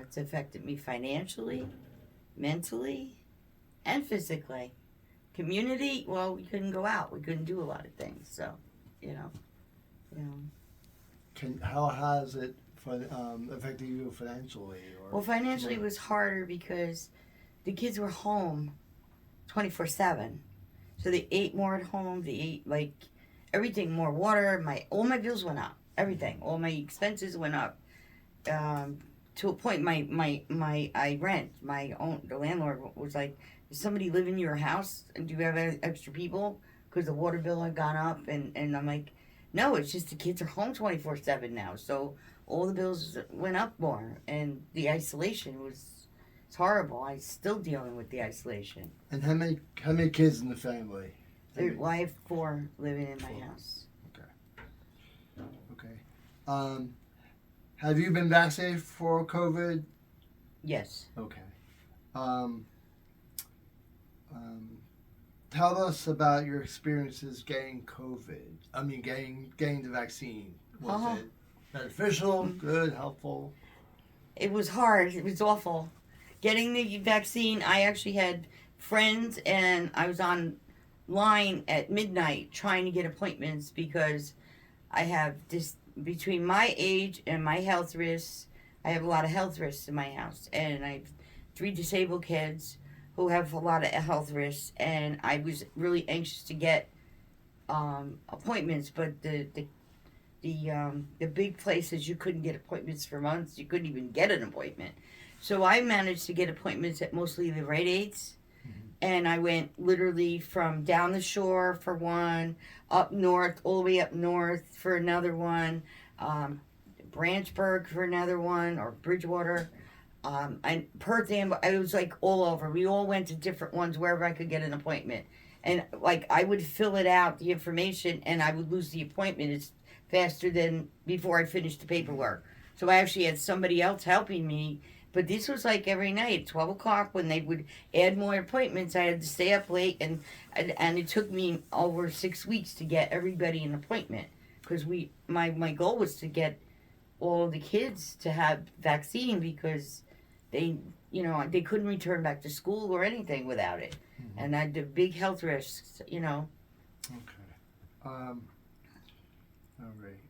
It's affected me financially, mentally, and physically. Community, well, we couldn't go out. We couldn't do a lot of things. So, you know. How has it affected you financially? Well, financially it was harder because the kids were home 24/7. So they ate more at home. They ate like everything, more water. All my bills went up. Everything, all my expenses went up. To a point, I rent my own. The landlord was like, "Does somebody live in your house? And do you have extra people?" Because the water bill had gone up, and I'm like, "No, it's just the kids are home 24/7 now." So all the bills went up more, and the isolation it's horrible. I'm still dealing with the isolation. And how many kids in the family? Well, I have 4 living in my house. Okay. Have you been vaccinated for COVID? Yes. Okay. Tell us about your experiences getting COVID. I mean, getting the vaccine. Was it beneficial, good, helpful? It was hard. It was awful. Getting the vaccine, I actually had friends, and I was online at midnight trying to get appointments because I have this, between my age and my health risks, I have a lot of health risks in my house. And I have 3 disabled kids who have a lot of health risks, and I was really anxious to get appointments, but the big places, you couldn't get appointments for months. You couldn't even get an appointment. So I managed to get appointments at mostly the Rite Aids. And I went literally from down the shore for one, up north, all the way up north for another one, Branchburg for another one, or Bridgewater, and Perth, I was like all over. We all went to different ones wherever I could get an appointment. And like I would fill it out, the information, and I would lose the appointment. It's faster than before I finished the paperwork. So I actually had somebody else helping me. But this was like every night, 12 o'clock, when they would add more appointments. I had to stay up late, and it took me over 6 weeks to get everybody an appointment. Because my goal was to get all the kids to have vaccine, because they couldn't return back to school or anything without it. And I had the big health risks, Okay. All right.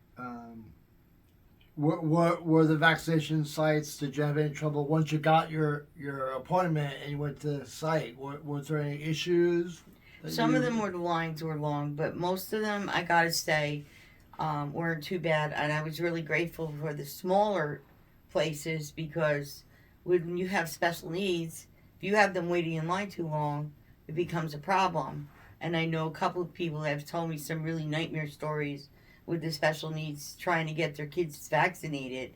What were the vaccination sites? Did you have any trouble once you got your appointment and you went to the site? Was there any issues? Some of them the lines were long, but most of them, I gotta say, weren't too bad. And I was really grateful for the smaller places, because when you have special needs, if you have them waiting in line too long, it becomes a problem. And I know a couple of people have told me some really nightmare stories with the special needs trying to get their kids vaccinated,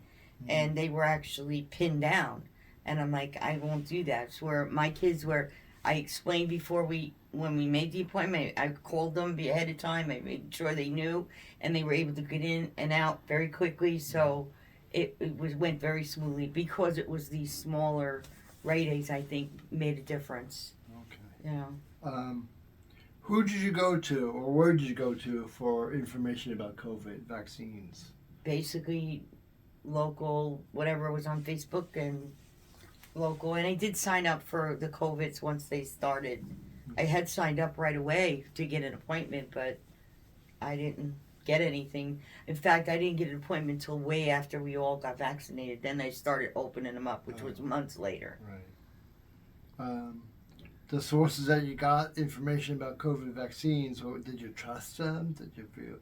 and they were actually pinned down. And I'm like, I won't do that. It's where my kids were, I explained before when we made the appointment, I called them ahead of time, I made sure they knew, and they were able to get in and out very quickly. So it went very smoothly, because it was these smaller Rite Aids, I think, made a difference. Okay. Who did you go to, or where did you go to for information about COVID vaccines? Basically, local, whatever was on Facebook, and local. And I did sign up for the COVIDs once they started. I had signed up right away to get an appointment, but I didn't get anything. In fact, I didn't get an appointment until way after we all got vaccinated. Then they started opening them up, which was months later. Right. The sources that you got information about COVID vaccines, did you trust them? Did you feel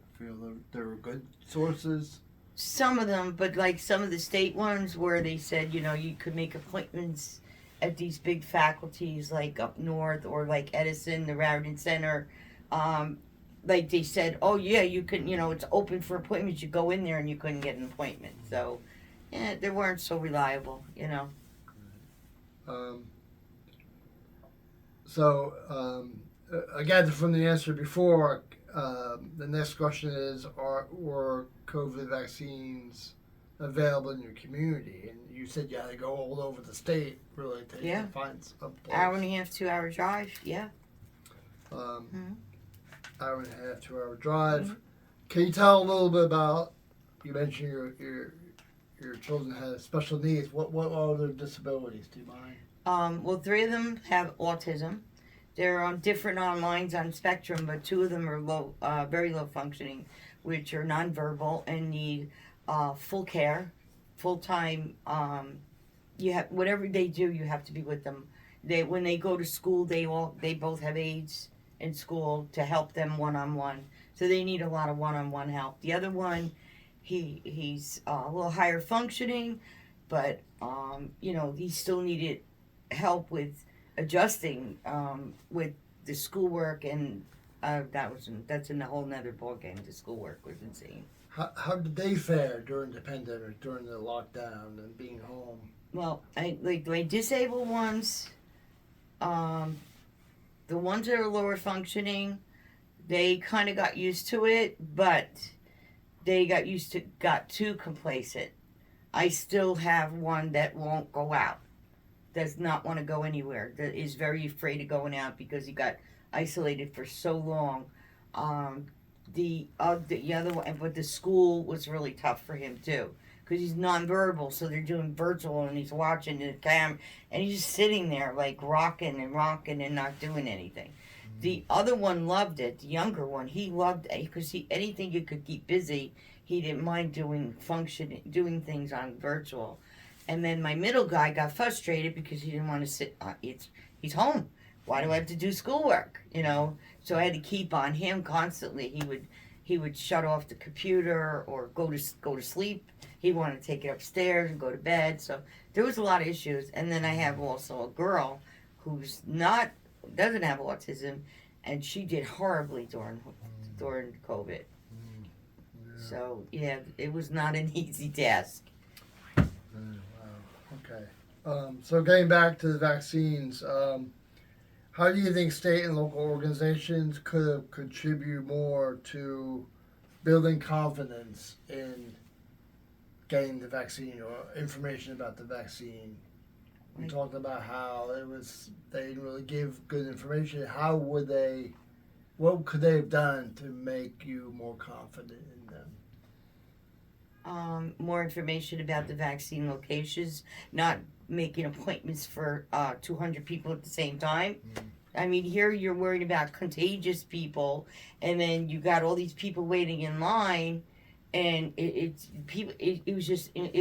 they were good sources? Some of them, but like some of the state ones where they said, you could make appointments at these big faculties like up north, or like Edison, the Raritan Center. Like they said, oh yeah, you can, it's open for appointments. You go in there and you couldn't get an appointment. So, yeah, they weren't so reliable, So, again, from the answer before, the next question is, were COVID vaccines available in your community? And you said you had to go all over the state, really, to find a place. Hour and a half, 2 hour drive, yeah. Hour and a half, 2 hour drive. Can you tell a little bit about, you mentioned your your children have special needs. What are their disabilities? Do you mind? Well, 3 of them have autism. They're on different lines on spectrum, but 2 of them are low, very low functioning, which are nonverbal and need full care, full time. You have whatever they do, you have to be with them. When they go to school, they both have aides in school to help them one on one. So they need a lot of one on one help. The other one, he's a little higher functioning, but he still needed help with adjusting with the schoolwork, and that's in a whole nother ballgame. The schoolwork was insane. How did they fare during the pandemic, during the lockdown and being home? Well, my disabled ones, the ones that are lower functioning, they kind of got used to it, but they got too complacent. I still have one that won't go out, does not want to go anywhere, that is very afraid of going out because he got isolated for so long. The other one, but the school was really tough for him too, because he's nonverbal, so they're doing virtual and he's watching the camera and he's just sitting there like rocking and not doing anything. Mm-hmm. The other one loved it. The younger one, he loved it because anything you could keep busy, he didn't mind doing things on virtual. And then my middle guy got frustrated because he didn't want to sit. He's home. Why do I have to do schoolwork? So I had to keep on him constantly. He would shut off the computer or go to sleep. He wanted to take it upstairs and go to bed. So there was a lot of issues. And then I have also a girl who's doesn't have autism, and she did horribly during COVID. Yeah. So yeah, it was not an easy task. Wow. Okay. So getting back to the vaccines, how do you think state and local organizations could contribute more to building confidence in getting the vaccine or information about the vaccine? We talked about how they didn't really give good information. What could they have done to make you more confident in them? More information about the vaccine locations, not making appointments for 200 people at the same time. Mm. I mean, here you're worried about contagious people, and then you got all these people waiting in line, and it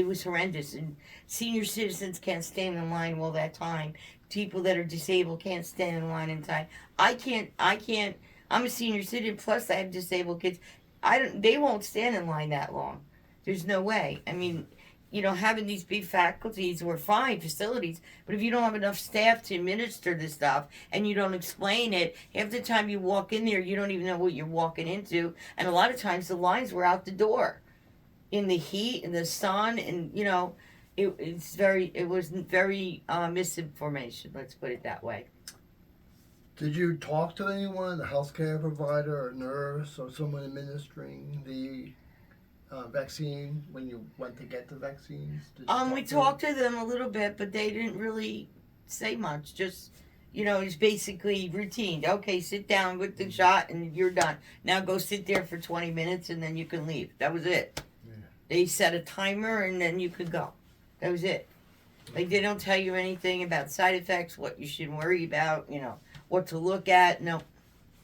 was horrendous. And senior citizens can't stand in line all that time. People that are disabled can't stand in line in time. I can't. I'm a senior citizen, plus I have disabled kids. They won't stand in line that long. There's no way. I mean, having these big faculties were fine, facilities, but if you don't have enough staff to administer this stuff and you don't explain it, half the time you walk in there, you don't even know what you're walking into. And a lot of times the lines were out the door in the heat and the sun, and, it was very misinformation, let's put it that way. Did you talk to anyone, a healthcare provider or nurse or someone administering the vaccine when you went to get the vaccines? We talked to them a little bit, but they didn't really say much. Just, it's basically routine. Okay, sit down with the shot and you're done. Now go sit there for 20 minutes and then you can leave. That was it. Yeah. They set a timer and then you could go. That was it. Like, they don't tell you anything about side effects, what you should worry about, what to look at. No.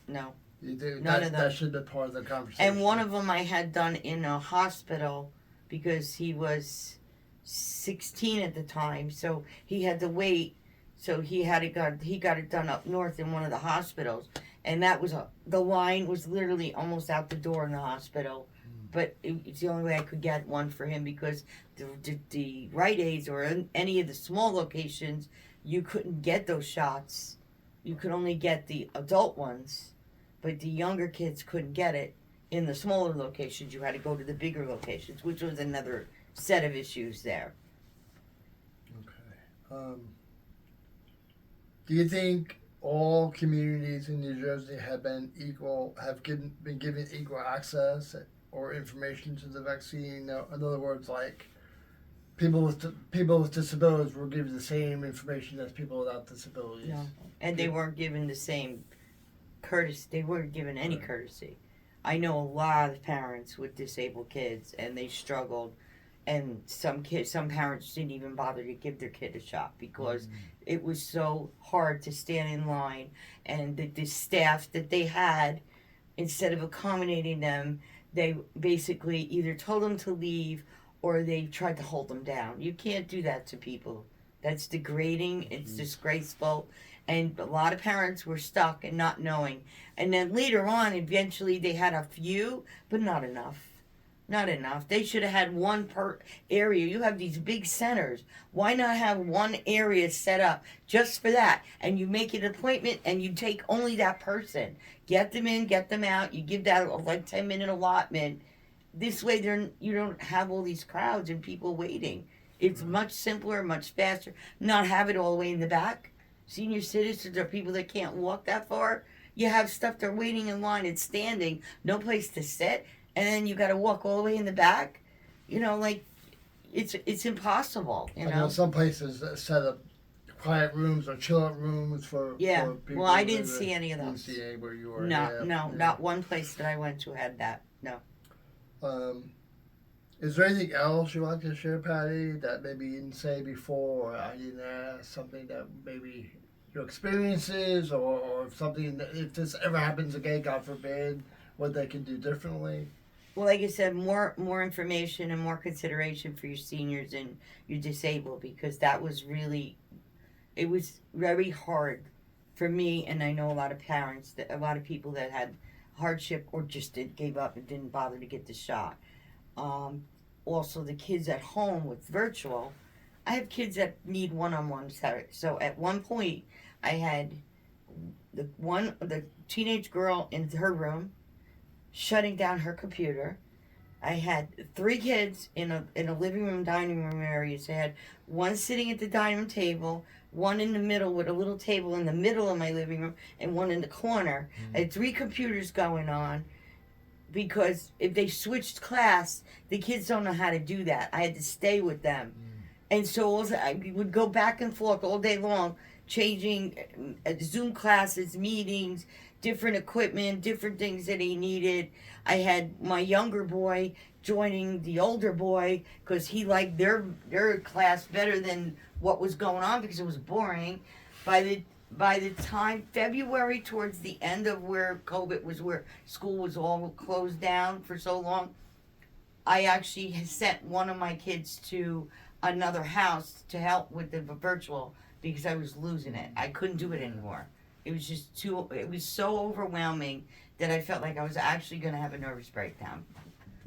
None of them. That should be part of the conversation. And one of them I had done in a hospital because he was 16 at the time, so he had to wait. So he got it done up north in one of the hospitals, and the line was literally almost out the door in the hospital. But it's the only way I could get one for him because the Rite Aids or any of the small locations, you couldn't get those shots. You could only get the adult ones. But the younger kids couldn't get it in the smaller locations. You had to go to the bigger locations, which was another set of issues there. Okay. Do you think all communities in New Jersey have been given equal access or information to the vaccine? In other words, like people with disabilities were given the same information as people without disabilities. No, and they weren't given the same courtesy. They weren't given any courtesy. I know a lot of parents with disabled kids, and they struggled, and some parents didn't even bother to give their kid a shot because it was so hard to stand in line, and the staff that they had, instead of accommodating them, they basically either told them to leave or they tried to hold them down. You can't do that to people. That's degrading, it's disgraceful, and a lot of parents were stuck and not knowing. And then later on, eventually they had a few, but not enough. Not enough. They should have had one per area. You have these big centers. Why not have one area set up just for that? And you make an appointment and you take only that person. Get them in, get them out. You give that like 10-minute allotment. This way you don't have all these crowds and people waiting. It's much simpler, much faster. Not have it all the way in the back. Senior citizens are people that can't walk that far. You have stuff they're waiting in line. It's standing. No place to sit. And then you got to walk all the way in the back. You know, like, it's impossible, you know. I know some places set up quiet rooms or chill out rooms for people. Well, I didn't see any of those. Didn't see any where you were. No, not one place that I went to had that. No. Is there anything else you want to share, Patty, that maybe you didn't say before, or I didn't ask, something that maybe your experiences, or something that if this ever happens again, God forbid, what they can do differently? Well, like I said, more information and more consideration for your seniors and your disabled, because that was it was very hard for me, and I know a lot of parents, a lot of people that had hardship or just gave up and didn't bother to get the shot. Also, the kids at home with virtual, I have kids that need one-on-one. So at one point, I had the teenage girl in her room, shutting down her computer. I had 3 kids in a living room, dining room area. So I had one sitting at the dining room table, one in the middle with a little table in the middle of my living room, and one in the corner. I had 3 computers going on, because if they switched class, the kids don't know how to do that. I had to stay with them. And so I would go back and forth all day long, changing Zoom classes, meetings, different equipment, different things that he needed. I had my younger boy joining the older boy because he liked their class better than what was going on because it was boring. By the time February, towards the end of where COVID was, where school was all closed down for so long, I actually sent one of my kids to another house to help with the virtual because I was losing it. I couldn't do it anymore. It was just it was so overwhelming that I felt like I was actually going to have a nervous breakdown.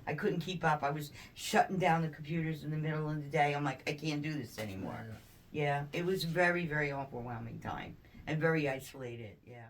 I couldn't keep up. I was shutting down the computers in the middle of the day. I'm like, I can't do this anymore. Yeah, it was very, very overwhelming time and very isolated, yeah.